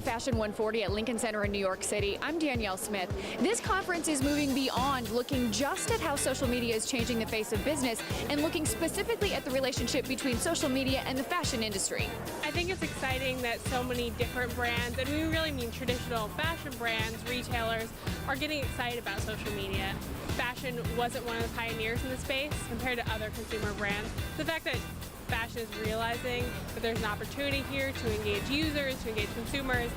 Fashion 140 at Lincoln Center in New York City. I'm Danielle Smith. This conference is moving beyond looking just at how social media is changing the face of business and looking specifically at the relationship between social media and the fashion industry. I think it's exciting that so many different brands, and we really mean traditional fashion brands, retailers, are getting excited about social media. Fashion wasn't one of the pioneers in the space compared to other consumer brands. The fact that fashion is realizing that there's an opportunity here to engage users, to engage consumers,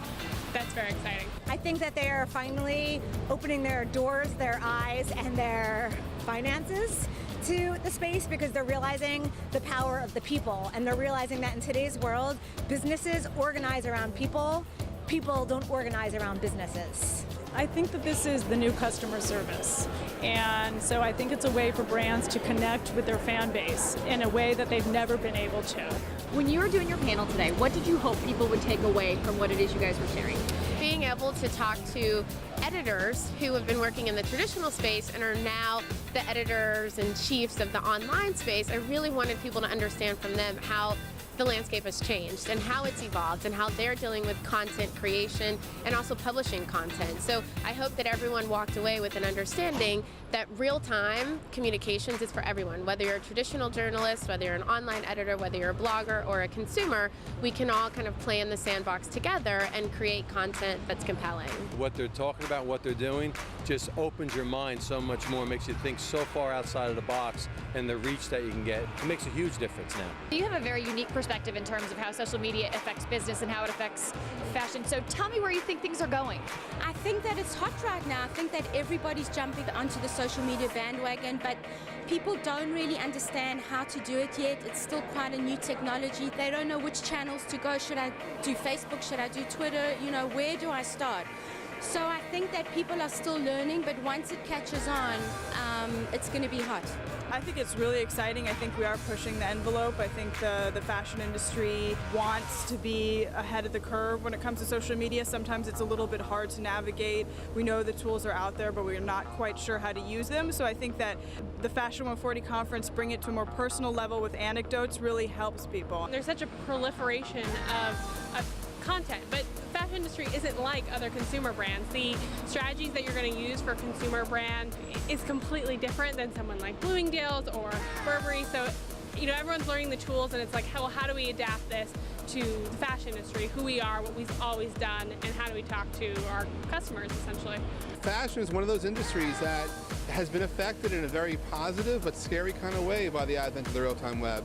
that's very exciting. I think that they are finally opening their doors, their eyes, and their finances to the space because they're realizing the power of the people, and they're realizing that in today's world, businesses organize around people. People don't organize around businesses. I think that this is the new customer service, and so I think it's a way for brands to connect with their fan base in a way that they've never been able to. When you were doing your panel today, what did you hope people would take away from what it is you guys were sharing? Being able to talk to editors who have been working in the traditional space and are now the editors and chiefs of the online space, I really wanted people to understand from them how the landscape has changed and how it's evolved and how they're dealing with content creation and also publishing content. So I hope that everyone walked away with an understanding that real-time communications is for everyone. Whether you're a traditional journalist, whether you're an online editor, whether you're a blogger or a consumer, we can all kind of play in the sandbox together and create content that's compelling. What they're talking about, what they're doing, just opens your mind so much more, makes you think so far outside of the box, and the reach that you can get, it makes a huge difference now. You have a very unique perspective in terms of how social media affects business and how it affects fashion. So tell me where you think things are going. I think that it's hot right now. I think that everybody's jumping onto the social media bandwagon, but people don't really understand how to do it yet. It's still quite a new technology. They don't know which channels to go. Should I do Facebook? Should I do Twitter? You know, where do I start? So I think that people are still learning, but once it catches on, it's going to be hot. I think it's really exciting. I think we are pushing the envelope. I think the fashion industry wants to be ahead of the curve when it comes to social media. Sometimes it's a little bit hard to navigate. We know the tools are out there, but we're not quite sure how to use them. So I think that the Fashion 140 conference, bring it to a more personal level with anecdotes, really helps people. There's such a proliferation of content, but the fashion industry isn't like other consumer brands. The strategies that you're going to use for a consumer brand is completely different than someone like Bloomingdale's or Burberry. So, you know, everyone's learning the tools, and it's like, how do we adapt this to the fashion industry, who we are, what we've always done, and how do we talk to our customers, essentially. Fashion is one of those industries that has been affected in a very positive but scary kind of way by the advent of the real-time web.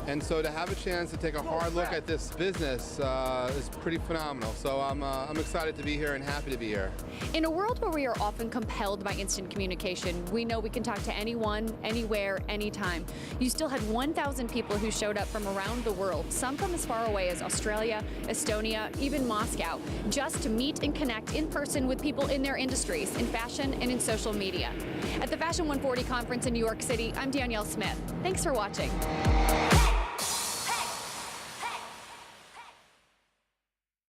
And so to have a chance to take a hard look at this business is pretty phenomenal. So I'm excited to be here and happy to be here. In a world where we are often compelled by instant communication, we know we can talk to anyone, anywhere, anytime. You still had 1,000 people who showed up from around the world, some from as far away as Australia, Estonia, even Moscow, just to meet and connect in person with people in their industries, in fashion and in social media. At the Fashion 140 conference in New York City, I'm Danielle Smith. Thanks for watching.